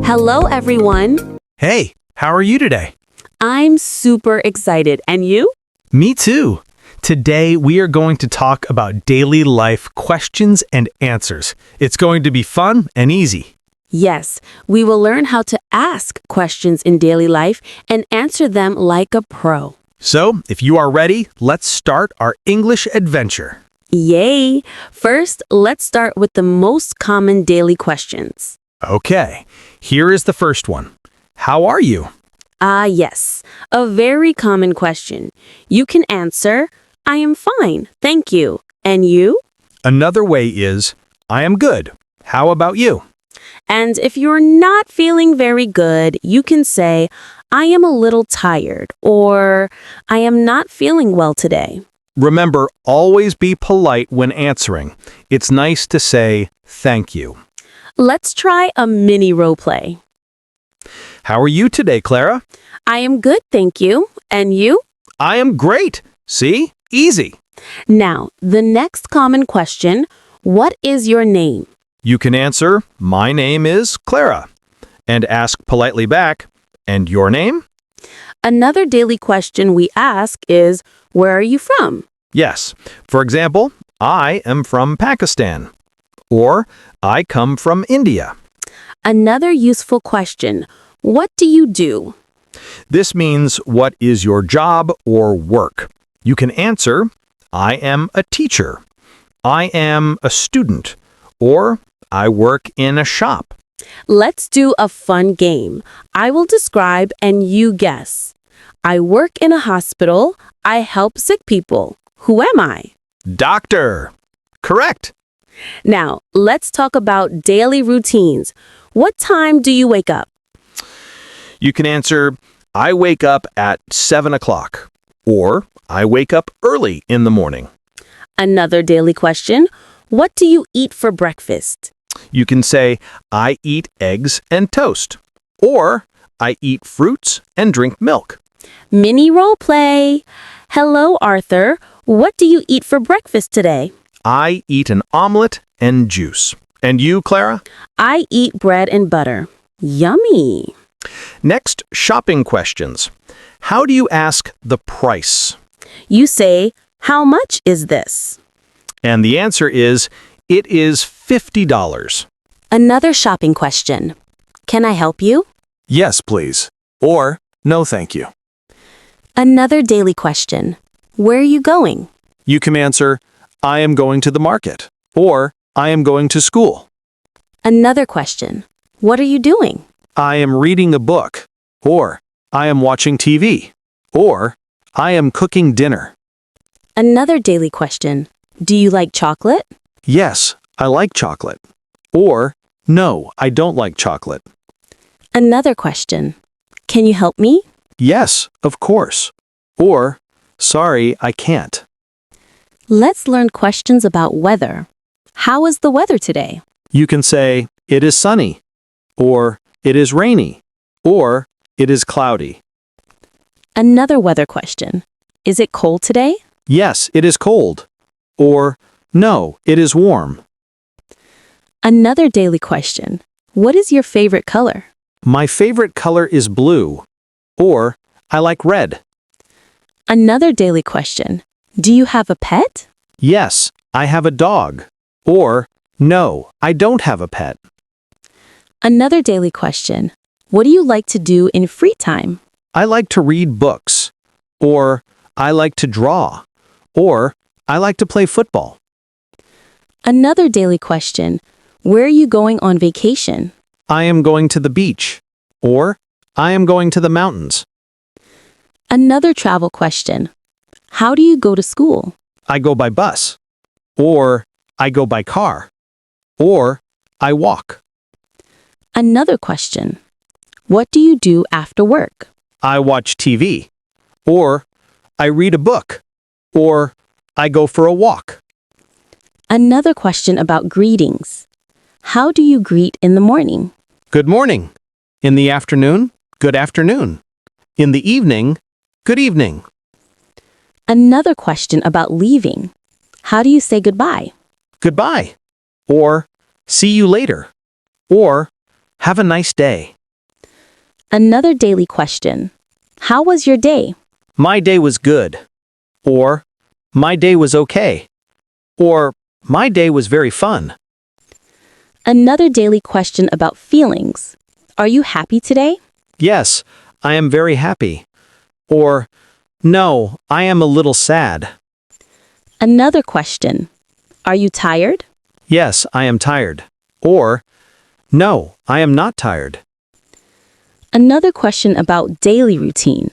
Hello, everyone. Hey, how are you today? I'm super excited. And you? Me too. Today we are going to talk about daily life questions and answers. It's going to be fun and easy. Yes, we will learn how to ask questions in daily life and answer them like a pro. So, if you are ready, let's start our English adventure. Yay! First, let's start with the most common daily questions. Okay, here is the first one. How are you? Yes, a very common question. You can answer, I am fine, thank you. And you? Another way is, I am good. How about you? And if you're not feeling very good, you can say, I am a little tired, or I am not feeling well today. Remember, always be polite when answering. It's nice to say thank you. Let's try a mini role play. How are you today, Clara? I am good, thank you. And you? I am great. See? Easy. Now, the next common question, what is your name? You can answer, my name is Clara, and ask politely back, and your name? Another daily question we ask is, where are you from? Yes. For example, I am from Pakistan, or I come from India. Another useful question, what do you do? This means what is your job or work. You can answer, I am a teacher, I am a student, or I work in a shop. Let's do a fun game. I will describe and you guess. I work in a hospital. I help sick people. Who am I? Doctor. Correct. Now, let's talk about daily routines. What time do you wake up? You can answer, I wake up at 7 o'clock, or I wake up early in the morning. Another daily question. What do you eat for breakfast? You can say, I eat eggs and toast, or I eat fruits and drink milk. Mini role play. Hello, Arthur. What do you eat for breakfast today? I eat an omelet and juice. And you, Clara? I eat bread and butter. Yummy. Next, shopping questions. How do you ask the price? You say, how much is this? And the answer is, it is $50. Another shopping question. Can I help you? Yes, please. Or, no, thank you. Another daily question. Where are you going? You can answer, I am going to the market, or I am going to school. Another question. What are you doing? I am reading a book, or I am watching TV, or I am cooking dinner. Another daily question. Do you like chocolate? Yes, I like chocolate. Or, no, I don't like chocolate. Another question. Can you help me? Yes, of course. Or, sorry, I can't. Let's learn questions about weather. How is the weather today? You can say, it is sunny, or it is rainy, or it is cloudy. Another weather question. Is it cold today? Yes, it is cold. Or, no, it is warm. Another daily question. What is your favorite color? My favorite color is blue. Or, I like red. Another daily question. Do you have a pet? Yes, I have a dog. Or, no, I don't have a pet. Another daily question. What do you like to do in free time? I like to read books. Or, I like to draw. Or, I like to play football. Another daily question. Where are you going on vacation? I am going to the beach. Or, I am going to the mountains. Another travel question. How do you go to school? I go by bus. Or, I go by car. Or, I walk. Another question. What do you do after work? I watch TV. Or, I read a book. Or, I go for a walk. Another question about greetings. How do you greet in the morning? Good morning. In the afternoon, good afternoon. In the evening, good evening. Another question about leaving. How do you say goodbye? Goodbye. Or, see you later. Or, have a nice day. Another daily question. How was your day? My day was good. Or, my day was okay. Or, my day was very fun. Another daily question about feelings. Are you happy today? Yes, I am very happy. Or, no, I am a little sad. Another question. Are you tired? Yes, I am tired. Or, no, I am not tired. Another question about daily routine.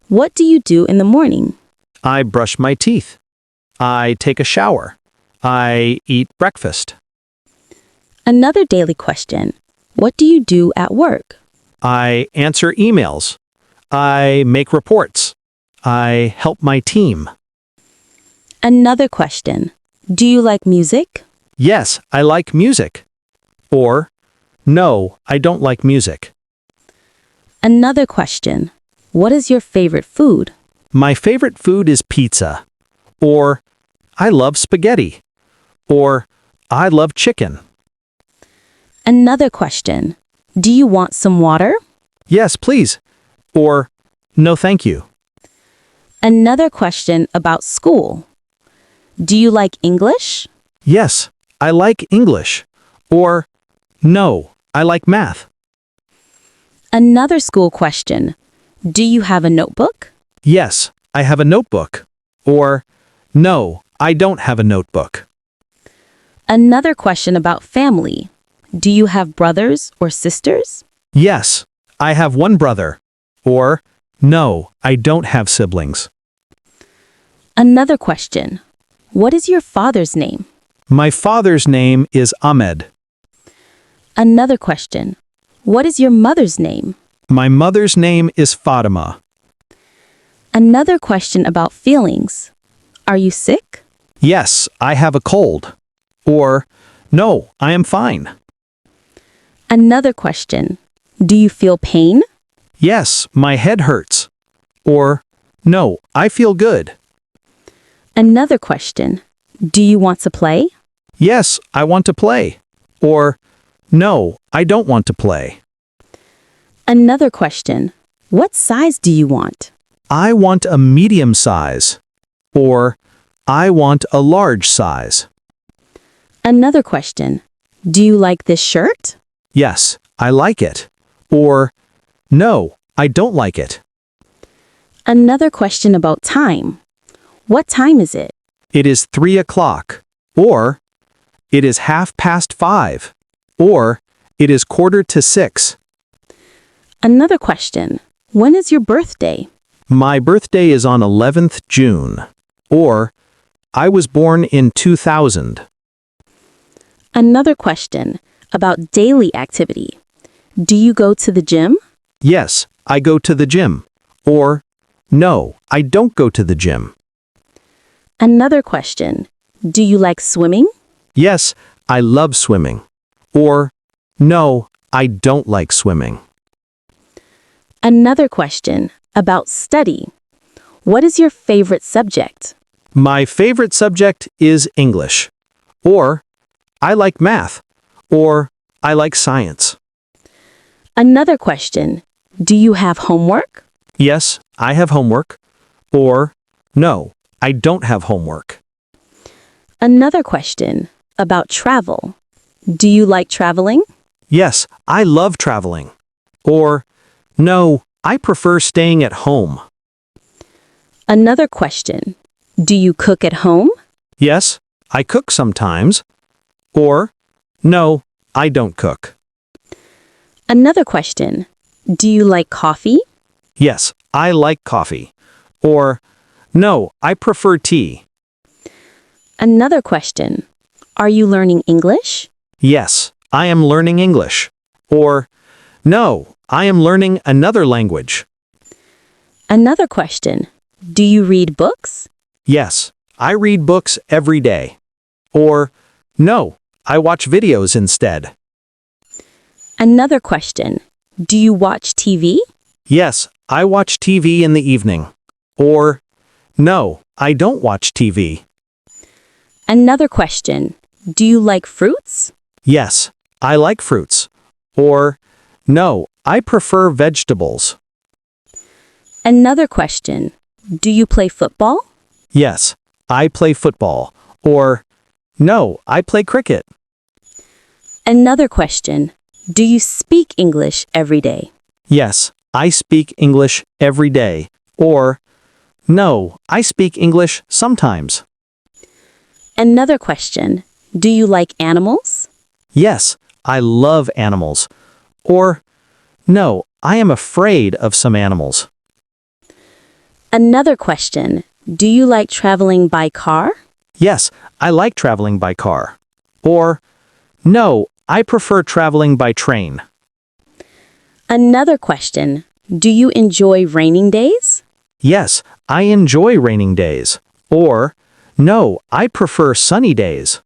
What do you do in the morning? I brush my teeth. I take a shower. I eat breakfast. Another daily question. What do you do at work? I answer emails. I make reports. I help my team. Another question. Do you like music? Yes, I like music. Or, no, I don't like music. Another question. What is your favorite food? My favorite food is pizza. Or, I love spaghetti. Or, I love chicken. Another question. Do you want some water? Yes, please. Or, no, thank you. Another question about school. Do you like English? Yes, I like English. Or, no, I like math. Another school question. Do you have a notebook? Yes, I have a notebook. Or, no, I don't have a notebook. Another question about family. Do you have brothers or sisters? Yes, I have one brother. Or, no, I don't have siblings. Another question. What is your father's name? My father's name is Ahmed. Another question. What is your mother's name? My mother's name is Fatima. Another question about feelings. Are you sick? Yes, I have a cold. Or, no, I am fine. Another question. Do you feel pain? Yes, my head hurts. Or, no, I feel good. Another question. Do you want to play? Yes, I want to play. Or, no, I don't want to play. Another question. What size do you want? I want a medium size. Or, I want a large size. Another question. Do you like this shirt? Yes, I like it. Or, no, I don't like it. Another question about time. What time is it? It is 3 o'clock. Or, it is 5:30. Or, it is 5:45. Another question. When is your birthday? My birthday is on 11th June. Or, I was born in 2000. Another question about daily activity. Do you go to the gym? Yes, I go to the gym. Or, no, I don't go to the gym. Another question. Do you like swimming? Yes, I love swimming. Or, no, I don't like swimming. Another question about study. What is your favorite subject? My favorite subject is English. Or, I like math. Or, I like science. Another question. Do you have homework? Yes, I have homework. Or, no, I don't have homework. Another question about travel. Do you like traveling? Yes, I love traveling. Or, no, I prefer staying at home. Another question. Do you cook at home? Yes, I cook sometimes. Or, no, I don't cook. Another question. Do you like coffee? Yes, I like coffee. Or, no, I prefer tea. Another question. Are you learning English? Yes, I am learning English. Or, no, I am learning another language. Another question. Do you read books? Yes, I read books every day. Or, no, I watch videos instead. Another question. Do you watch TV? Yes, I watch TV in the evening. Or, no, I don't watch TV. Another question. Do you like fruits? Yes, I like fruits. Or, No, I prefer vegetables. Another question. Do you play football? Yes, I play football. Or, no, I play cricket. Another question. Do you speak English every day? Yes, I speak English every day. Or, no, I speak English sometimes. Another question. Do you like animals? Yes, I love animals. Or, no, I am afraid of some animals. Another question. Do you like traveling by car? Yes, I like traveling by car. Or, no, I prefer traveling by train. Another question. Do you enjoy raining days? Yes, I enjoy raining days. Or, no, I prefer sunny days.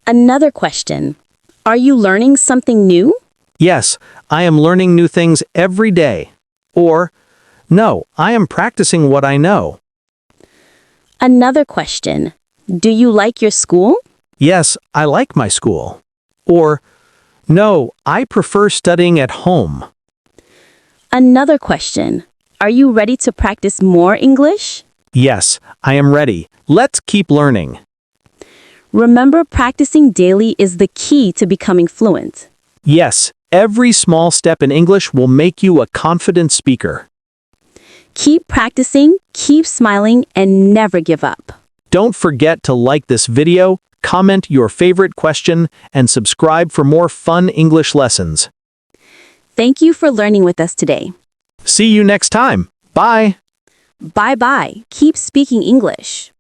Another question. Are you learning something new? Yes, I am learning new things every day. Or, no, I am practicing what I know. Another question. Do you like your school? Yes, I like my school. Or, no, I prefer studying at home. Another question. Are you ready to practice more English? Yes, I am ready. Let's keep learning. Remember, practicing daily is the key to becoming fluent. Yes, every small step in English will make you a confident speaker. Keep practicing, keep smiling, and never give up. Don't forget to like this video, comment your favorite question, and subscribe for more fun English lessons. Thank you for learning with us today. See you next time. Bye. Bye-bye. Keep speaking English.